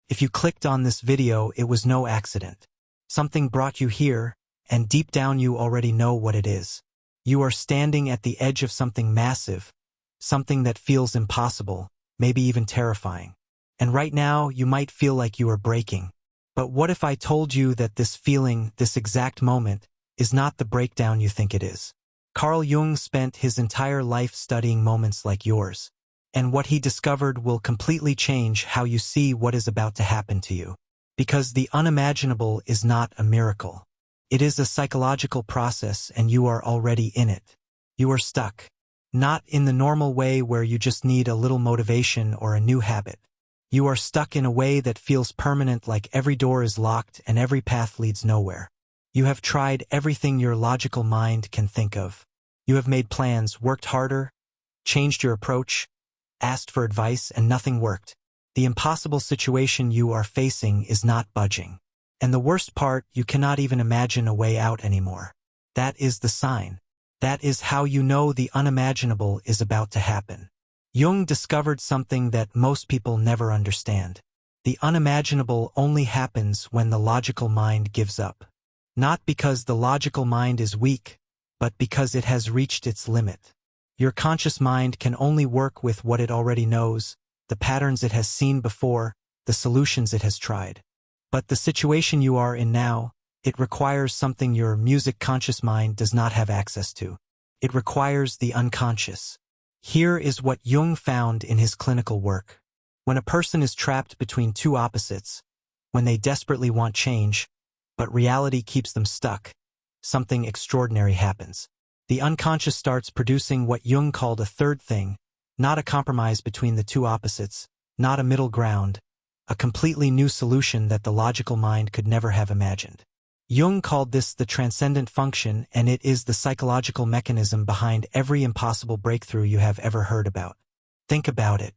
If you clicked on this video, it was no accident. Something brought you here, and deep down you already know what it is. You are standing at the edge of something massive, something that feels impossible, maybe even terrifying. And right now, you might feel like you are breaking. But what if I told you that this feeling, this exact moment, is not the breakdown you think it is? Carl Jung spent his entire life studying moments like yours. And what he discovered will completely change how you see what is about to happen to you. Because the unimaginable is not a miracle. It is a psychological process, and you are already in it. You are stuck. Not in the normal way where you just need a little motivation or a new habit. You are stuck in a way that feels permanent, like every door is locked and every path leads nowhere. You have tried everything your logical mind can think of. You have made plans, worked harder, changed your approach, asked for advice, and nothing worked. The impossible situation you are facing is not budging. And the worst part, you cannot even imagine a way out anymore. That is the sign. That is how you know the unimaginable is about to happen. Jung discovered something that most people never understand. The unimaginable only happens when the logical mind gives up. Not because the logical mind is weak, but because it has reached its limit. Your conscious mind can only work with what it already knows, the patterns it has seen before, the solutions it has tried. But the situation you are in now, it requires something your music conscious mind does not have access to. It requires the unconscious. Here is what Jung found in his clinical work. When a person is trapped between two opposites, when they desperately want change, but reality keeps them stuck, something extraordinary happens. The unconscious starts producing what Jung called a third thing, not a compromise between the two opposites, not a middle ground, a completely new solution that the logical mind could never have imagined. Jung called this the transcendent function, and it is the psychological mechanism behind every impossible breakthrough you have ever heard about. Think about it.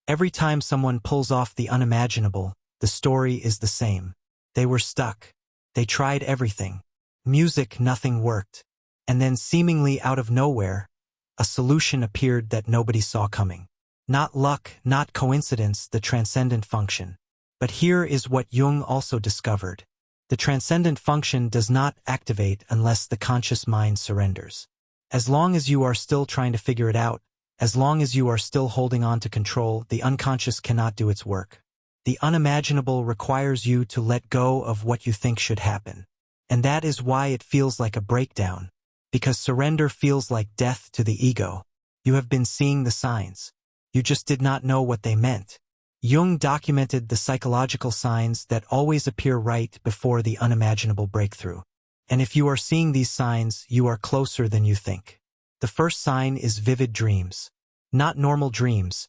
Every time someone pulls off the unimaginable, the story is the same. They were stuck. They tried everything. Music, nothing worked. And then seemingly out of nowhere, a solution appeared that nobody saw coming. Not luck, not coincidence, the transcendent function. But here is what Jung also discovered. The transcendent function does not activate unless the conscious mind surrenders. As long as you are still trying to figure it out, as long as you are still holding on to control, the unconscious cannot do its work. The unimaginable requires you to let go of what you think should happen. And that is why it feels like a breakdown. Because surrender feels like death to the ego. You have been seeing the signs. You just did not know what they meant. Jung documented the psychological signs that always appear right before the unimaginable breakthrough. And if you are seeing these signs, you are closer than you think. The first sign is vivid dreams. Not normal dreams,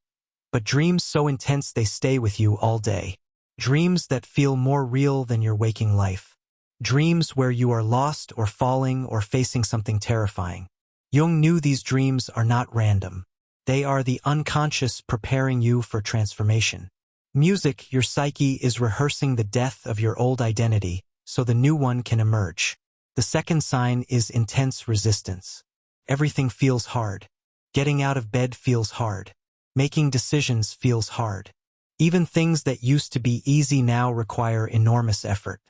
but dreams so intense they stay with you all day. Dreams that feel more real than your waking life. Dreams where you are lost or falling or facing something terrifying. Jung knew these dreams are not random. They are the unconscious preparing you for transformation. Music, your psyche is rehearsing the death of your old identity, so the new one can emerge. The second sign is intense resistance. Everything feels hard. Getting out of bed feels hard. Making decisions feels hard. Even things that used to be easy now require enormous effort.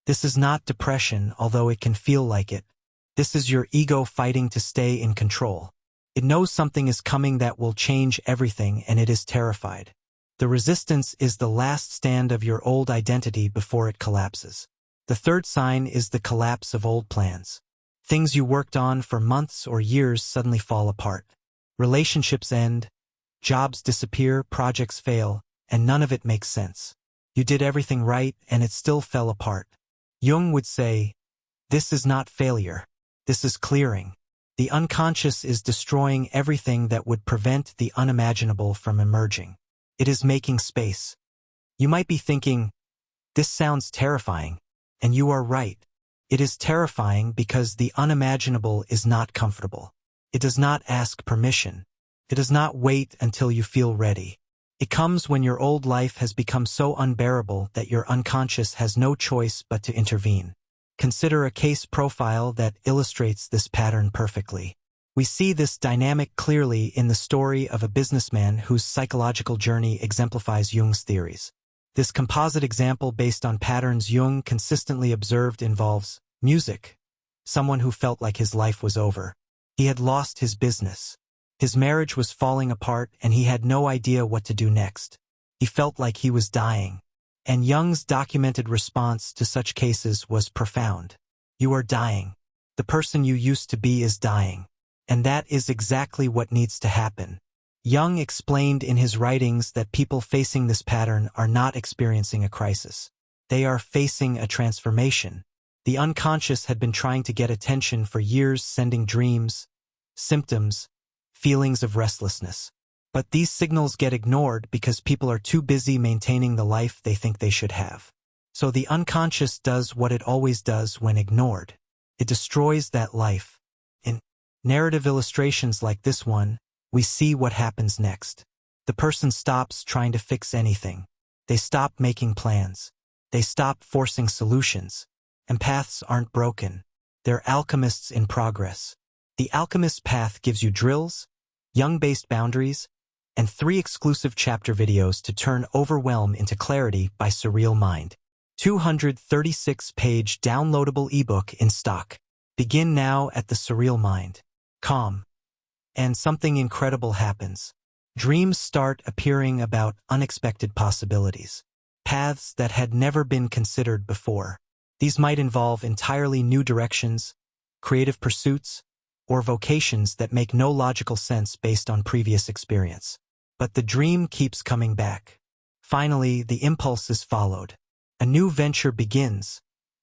This is not depression, although it can feel like it. This is your ego fighting to stay in control. It knows something is coming that will change everything, and it is terrified. The resistance is the last stand of your old identity before it collapses. The third sign is the collapse of old plans. Things you worked on for months or years suddenly fall apart. Relationships end, jobs disappear, projects fail, and none of it makes sense. You did everything right, and it still fell apart. Jung would say, this is not failure. This is clearing. The unconscious is destroying everything that would prevent the unimaginable from emerging. It is making space. You might be thinking, this sounds terrifying, and you are right. It is terrifying because the unimaginable is not comfortable. It does not ask permission. It does not wait until you feel ready. It comes when your old life has become so unbearable that your unconscious has no choice but to intervene. Consider a case profile that illustrates this pattern perfectly. We see this dynamic clearly in the story of a businessman whose psychological journey exemplifies Jung's theories. This composite example based on patterns Jung consistently observed involves music, someone who felt like his life was over. He had lost his business. His marriage was falling apart and he had no idea what to do next. He felt like he was dying. And Jung's documented response to such cases was profound. You are dying. The person you used to be is dying. And that is exactly what needs to happen. Jung explained in his writings that people facing this pattern are not experiencing a crisis. They are facing a transformation. The unconscious had been trying to get attention for years, sending dreams, symptoms, feelings of restlessness. But these signals get ignored because people are too busy maintaining the life they think they should have. So the unconscious does what it always does when ignored. It destroys that life. In narrative illustrations like this one, we see what happens next. The person stops trying to fix anything. They stop making plans. They stop forcing solutions. Empaths aren't broken. They're alchemists in progress. The alchemist path gives you drills, Jung-based boundaries, and 3 exclusive chapter videos to turn overwhelm into clarity by Surreal Mind. 236-page downloadable ebook in stock. Begin now at the Surreal Mind. Calm. And something incredible happens. Dreams start appearing about unexpected possibilities. Paths that had never been considered before. These might involve entirely new directions, creative pursuits, or vocations that make no logical sense based on previous experience. But the dream keeps coming back. Finally, the impulse is followed. A new venture begins,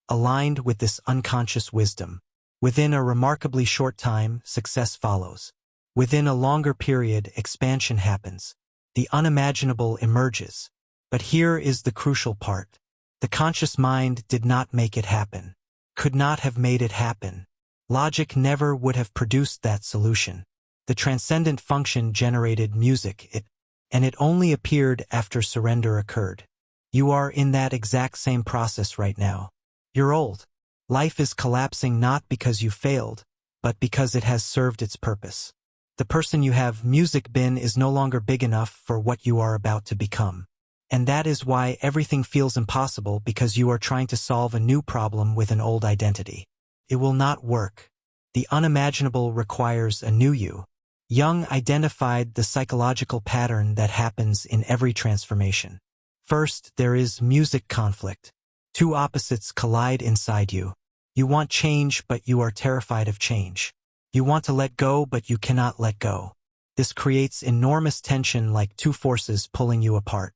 aligned with this unconscious wisdom. Within a remarkably short time, success follows. Within a longer period, expansion happens. The unimaginable emerges. But here is the crucial part. The conscious mind did not make it happen. Could not have made it happen. Logic never would have produced that solution. The transcendent function generated music, and it only appeared after surrender occurred. You are in that exact same process right now. You're old. Life is collapsing not because you failed, but because it has served its purpose. The person you have music been is no longer big enough for what you are about to become. And that is why everything feels impossible, because you are trying to solve a new problem with an old identity. It will not work. The unimaginable requires a new you. Jung identified the psychological pattern that happens in every transformation. First, there is music conflict. 2 opposites collide inside you. You want change, but you are terrified of change. You want to let go, but you cannot let go. This creates enormous tension, like 2 forces pulling you apart.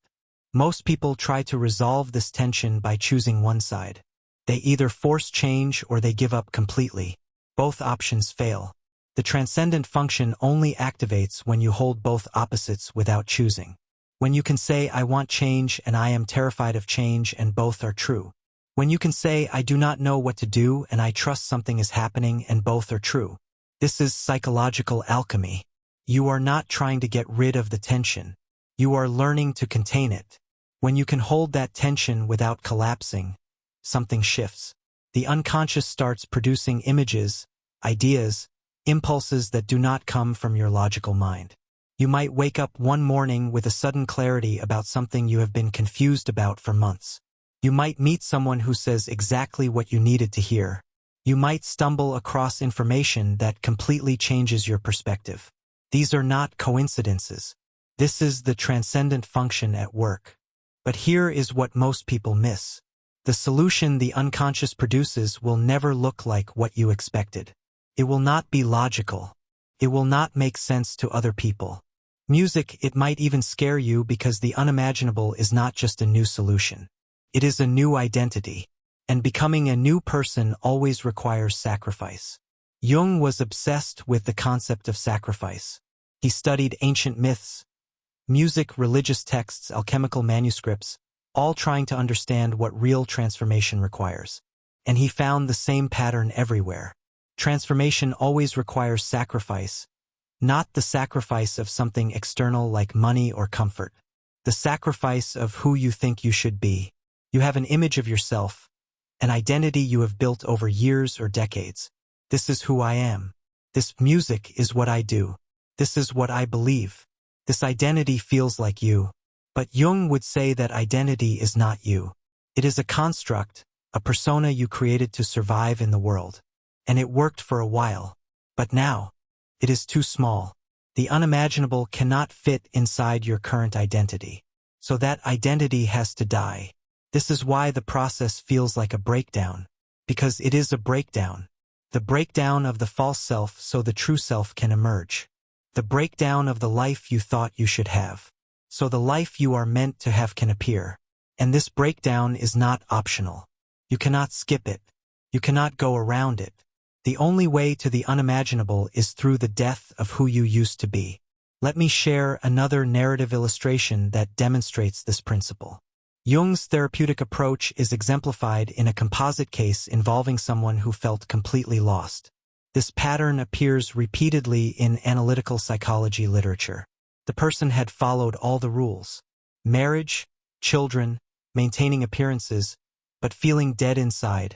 Most people try to resolve this tension by choosing one side. They either force change or they give up completely. Both options fail. The transcendent function only activates when you hold both opposites without choosing. When you can say, I want change and I am terrified of change, and both are true. When you can say, I do not know what to do and I trust something is happening, and both are true. This is psychological alchemy. You are not trying to get rid of the tension. You are learning to contain it. When you can hold that tension without collapsing, something shifts. The unconscious starts producing images, ideas, impulses that do not come from your logical mind. You might wake up one morning with a sudden clarity about something you have been confused about for months. You might meet someone who says exactly what you needed to hear. You might stumble across information that completely changes your perspective. These are not coincidences. This is the transcendent function at work. But here is what most people miss. The solution the unconscious produces will never look like what you expected. It will not be logical. It will not make sense to other people. Music, it might even scare you, because the unimaginable is not just a new solution. It is a new identity. And becoming a new person always requires sacrifice. Jung was obsessed with the concept of sacrifice. He studied ancient myths, music, religious texts, alchemical manuscripts, all trying to understand what real transformation requires. And he found the same pattern everywhere. Transformation always requires sacrifice, not the sacrifice of something external like money or comfort. The sacrifice of who you think you should be. You have an image of yourself, an identity you have built over years or decades. This is who I am. This music is what I do. This is what I believe. This identity feels like you. But Jung would say that identity is not you. It is a construct, a persona you created to survive in the world. And it worked for a while. But now, it is too small. The unimaginable cannot fit inside your current identity. So that identity has to die. This is why the process feels like a breakdown. Because it is a breakdown. The breakdown of the false self so the true self can emerge. The breakdown of the life you thought you should have. So the life you are meant to have can appear. And this breakdown is not optional. You cannot skip it. You cannot go around it. The only way to the unimaginable is through the death of who you used to be. Let me share another narrative illustration that demonstrates this principle. Jung's therapeutic approach is exemplified in a composite case involving someone who felt completely lost. This pattern appears repeatedly in analytical psychology literature. The person had followed all the rules: marriage, children, maintaining appearances, but feeling dead inside,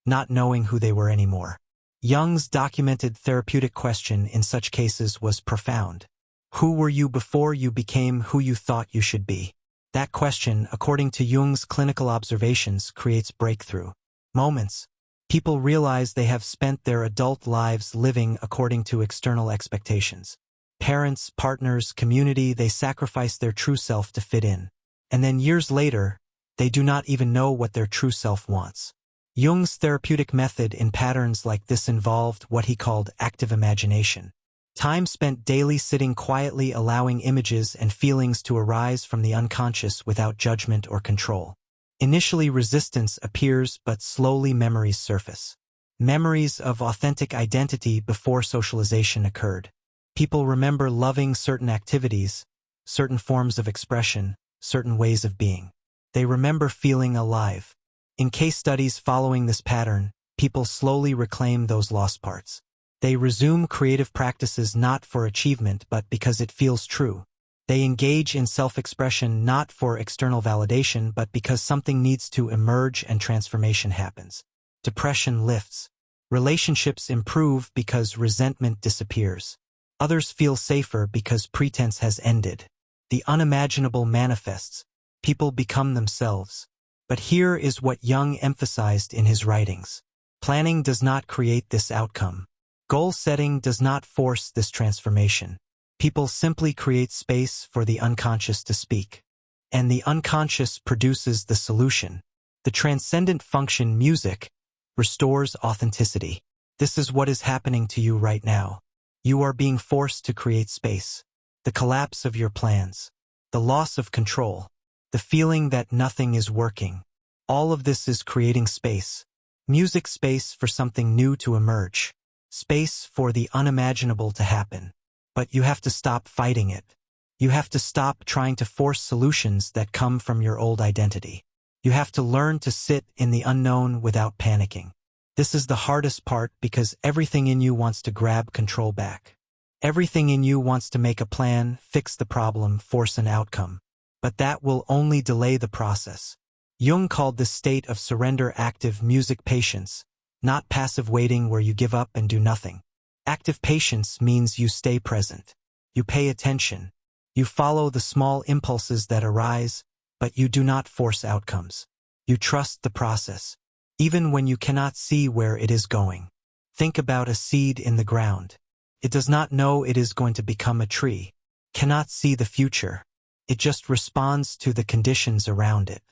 not knowing who they were anymore. Jung's documented therapeutic question in such cases was profound. Who were you before you became who you thought you should be? That question, according to Jung's clinical observations, creates breakthrough moments. People realize they have spent their adult lives living according to external expectations. Parents, partners, community, they sacrifice their true self to fit in. And then years later, they do not even know what their true self wants. Jung's therapeutic method in patterns like this involved what he called active imagination. Time spent daily sitting quietly, allowing images and feelings to arise from the unconscious without judgment or control. Initially, resistance appears, but slowly memories surface. Memories of authentic identity before socialization occurred. People remember loving certain activities, certain forms of expression, certain ways of being. They remember feeling alive. In case studies following this pattern, people slowly reclaim those lost parts. They resume creative practices not for achievement but because it feels true. They engage in self-expression not for external validation but because something needs to emerge and transformation happens. Depression lifts. Relationships improve because resentment disappears. Others feel safer because pretense has ended. The unimaginable manifests. People become themselves. But here is what Jung emphasized in his writings. Planning does not create this outcome. Goal setting does not force this transformation. People simply create space for the unconscious to speak. And the unconscious produces the solution. The transcendent function, music, restores authenticity. This is what is happening to you right now. You are being forced to create space. The collapse of your plans. The loss of control. The feeling that nothing is working. All of this is creating space. Music space for something new to emerge. Space for the unimaginable to happen. But you have to stop fighting it. You have to stop trying to force solutions that come from your old identity. You have to learn to sit in the unknown without panicking. This is the hardest part because everything in you wants to grab control back. Everything in you wants to make a plan, fix the problem, force an outcome. But that will only delay the process. Jung called this state of surrender active music patience, not passive waiting where you give up and do nothing. Active patience means you stay present. You pay attention. You follow the small impulses that arise, but you do not force outcomes. You trust the process, even when you cannot see where it is going. Think about a seed in the ground. It does not know it is going to become a tree, cannot see the future. It just responds to the conditions around it.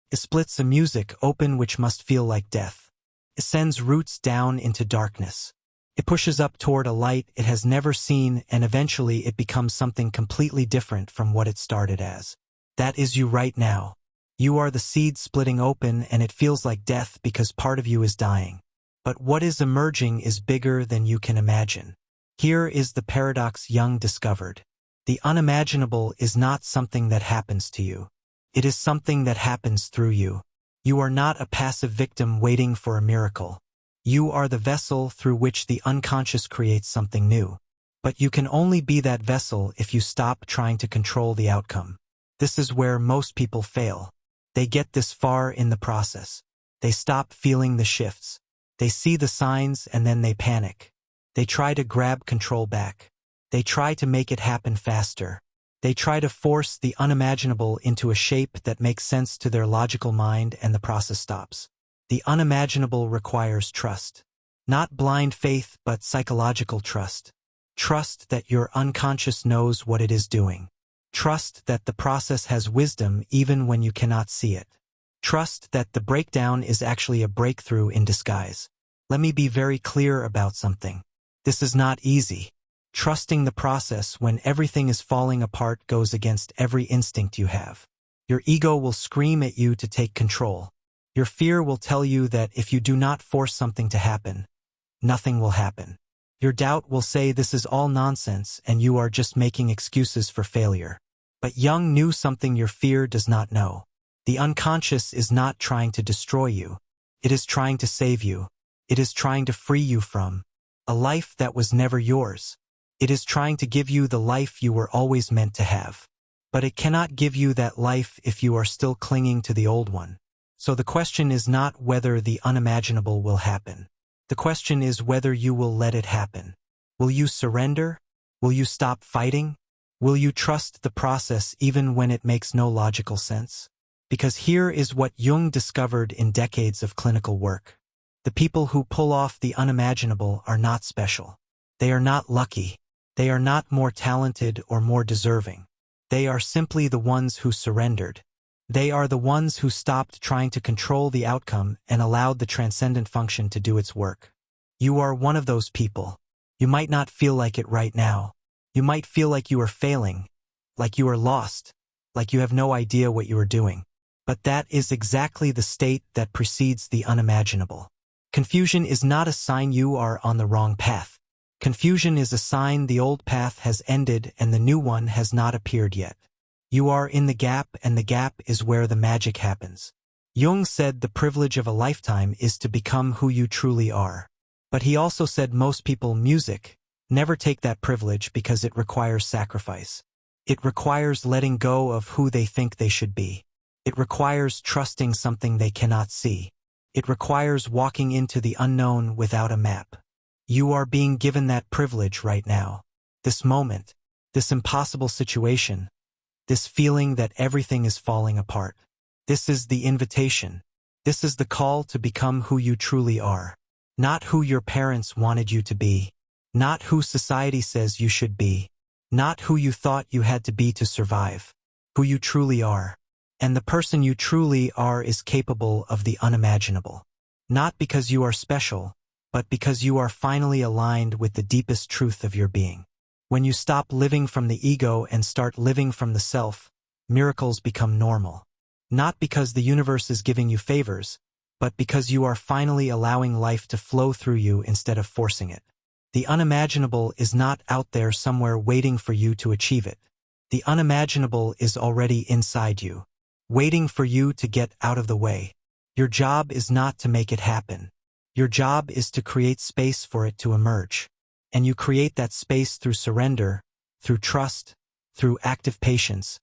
It splits a music open which must feel like death. It sends roots down into darkness. It pushes up toward a light it has never seen, and eventually it becomes something completely different from what it started as. That is you right now. You are the seed splitting open, and it feels like death because part of you is dying. But what is emerging is bigger than you can imagine. Here is the paradox Jung discovered. The unimaginable is not something that happens to you. It is something that happens through you. You are not a passive victim waiting for a miracle. You are the vessel through which the unconscious creates something new. But you can only be that vessel if you stop trying to control the outcome. This is where most people fail. They get this far in the process. They stop feeling the shifts. They see the signs and then they panic. They try to grab control back. They try to make it happen faster. They try to force the unimaginable into a shape that makes sense to their logical mind, and the process stops. The unimaginable requires trust. Not blind faith, but psychological trust. Trust that your unconscious knows what it is doing. Trust that the process has wisdom even when you cannot see it. Trust that the breakdown is actually a breakthrough in disguise. Let me be very clear about something. This is not easy. Trusting the process when everything is falling apart goes against every instinct you have. Your ego will scream at you to take control. Your fear will tell you that if you do not force something to happen, nothing will happen. Your doubt will say this is all nonsense and you are just making excuses for failure. But Jung knew something your fear does not know. The unconscious is not trying to destroy you. It is trying to save you. It is trying to free you from a life that was never yours. It is trying to give you the life you were always meant to have. But it cannot give you that life if you are still clinging to the old one. So the question is not whether the unimaginable will happen. The question is whether you will let it happen. Will you surrender? Will you stop fighting? Will you trust the process even when it makes no logical sense? Because here is what Jung discovered in decades of clinical work. The people who pull off the unimaginable are not special. They are not lucky. They are not more talented or more deserving. They are simply the ones who surrendered. They are the ones who stopped trying to control the outcome and allowed the transcendent function to do its work. You are one of those people. You might not feel like it right now. You might feel like you are failing, like you are lost, like you have no idea what you are doing. But that is exactly the state that precedes the unimaginable. Confusion is not a sign you are on the wrong path. Confusion is a sign the old path has ended and the new one has not appeared yet. You are in the gap, and the gap is where the magic happens. Jung said the privilege of a lifetime is to become who you truly are. But he also said most people, music, never take that privilege because it requires sacrifice. It requires letting go of who they think they should be. It requires trusting something they cannot see. It requires walking into the unknown without a map. You are being given that privilege right now. This moment, this impossible situation, this feeling that everything is falling apart. This is the invitation. This is the call to become who you truly are. Not who your parents wanted you to be. Not who society says you should be. Not who you thought you had to be to survive. Who you truly are. And the person you truly are is capable of the unimaginable. Not because you are special, but because you are finally aligned with the deepest truth of your being. When you stop living from the ego and start living from the self, miracles become normal. Not because the universe is giving you favors, but because you are finally allowing life to flow through you instead of forcing it. The unimaginable is not out there somewhere waiting for you to achieve it. The unimaginable is already inside you, waiting for you to get out of the way. Your job is not to make it happen. Your job is to create space for it to emerge. And you create that space through surrender, through trust, through active patience,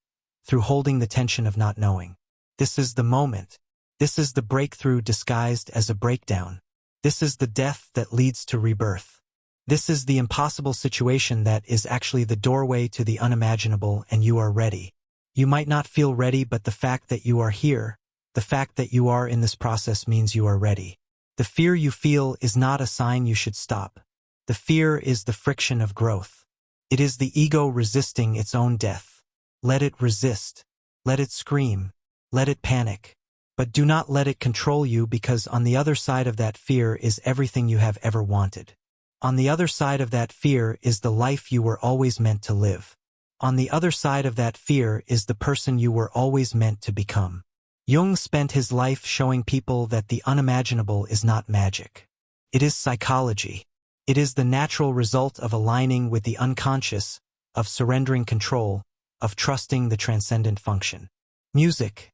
through holding the tension of not knowing. This is the moment. This is the breakthrough disguised as a breakdown. This is the death that leads to rebirth. This is the impossible situation that is actually the doorway to the unimaginable, and you are ready. You might not feel ready, but the fact that you are here, the fact that you are in this process means you are ready. The fear you feel is not a sign you should stop. The fear is the friction of growth. It is the ego resisting its own death. Let it resist. Let it scream. Let it panic. But do not let it control you, because on the other side of that fear is everything you have ever wanted. On the other side of that fear is the life you were always meant to live. On the other side of that fear is the person you were always meant to become. Jung spent his life showing people that the unimaginable is not magic. It is psychology. It is the natural result of aligning with the unconscious, of surrendering control, of trusting the transcendent function. Music.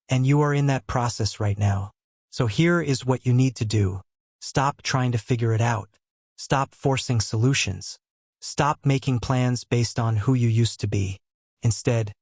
And you are in that process right now. So here is what you need to do. Stop trying to figure it out. Stop forcing solutions. Stop making plans based on who you used to be. Instead,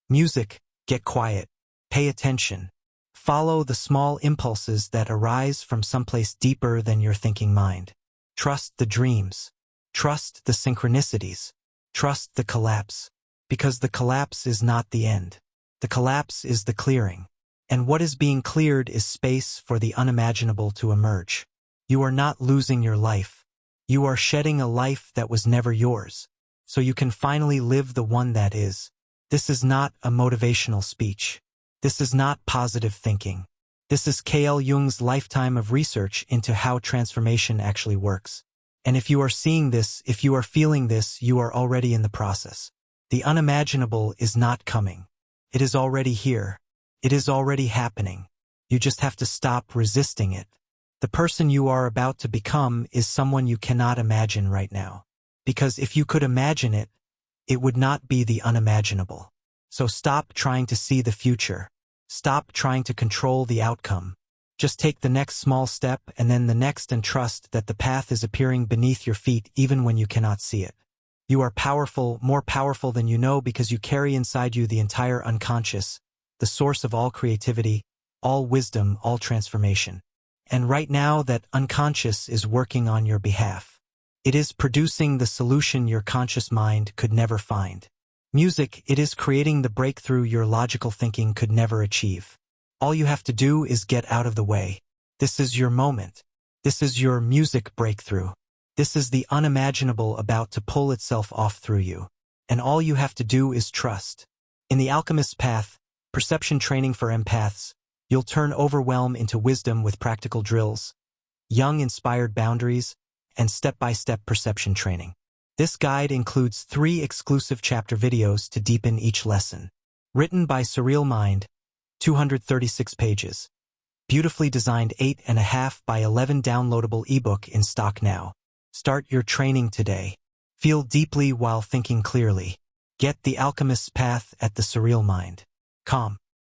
music, get quiet. Pay attention. Follow the small impulses that arise from someplace deeper than your thinking mind. Trust the dreams. Trust the synchronicities. Trust the collapse. Because the collapse is not the end. The collapse is the clearing. And what is being cleared is space for the unimaginable to emerge. You are not losing your life. You are shedding a life that was never yours, so you can finally live the one that is. This is not a motivational speech. This is not positive thinking. This is Carl Jung's lifetime of research into how transformation actually works. And if you are seeing this, if you are feeling this, you are already in the process. The unimaginable is not coming. It is already here. It is already happening. You just have to stop resisting it. The person you are about to become is someone you cannot imagine right now. Because if you could imagine it, it would not be the unimaginable. So stop trying to see the future. Stop trying to control the outcome. Just take the next small step and then the next and trust that the path is appearing beneath your feet even when you cannot see it. You are powerful, more powerful than you know because you carry inside you the entire unconscious, the source of all creativity, all wisdom, all transformation. And right now that unconscious is working on your behalf. It is producing the solution your conscious mind could never find. Music, it is creating the breakthrough your logical thinking could never achieve. All you have to do is get out of the way. This is your moment. This is your music breakthrough. This is the unimaginable about to pull itself off through you. And all you have to do is trust. In the alchemist's path, perception training for empaths, you'll turn overwhelm into wisdom with practical drills, young inspired boundaries, and step-by-step perception training. This guide includes 3 exclusive chapter videos to deepen each lesson. Written by Surreal Mind, 236 pages. Beautifully designed 8.5 by 11 downloadable ebook in stock now. Start your training today. Feel deeply while thinking clearly. Get the alchemist's path at the Surreal Mind.com.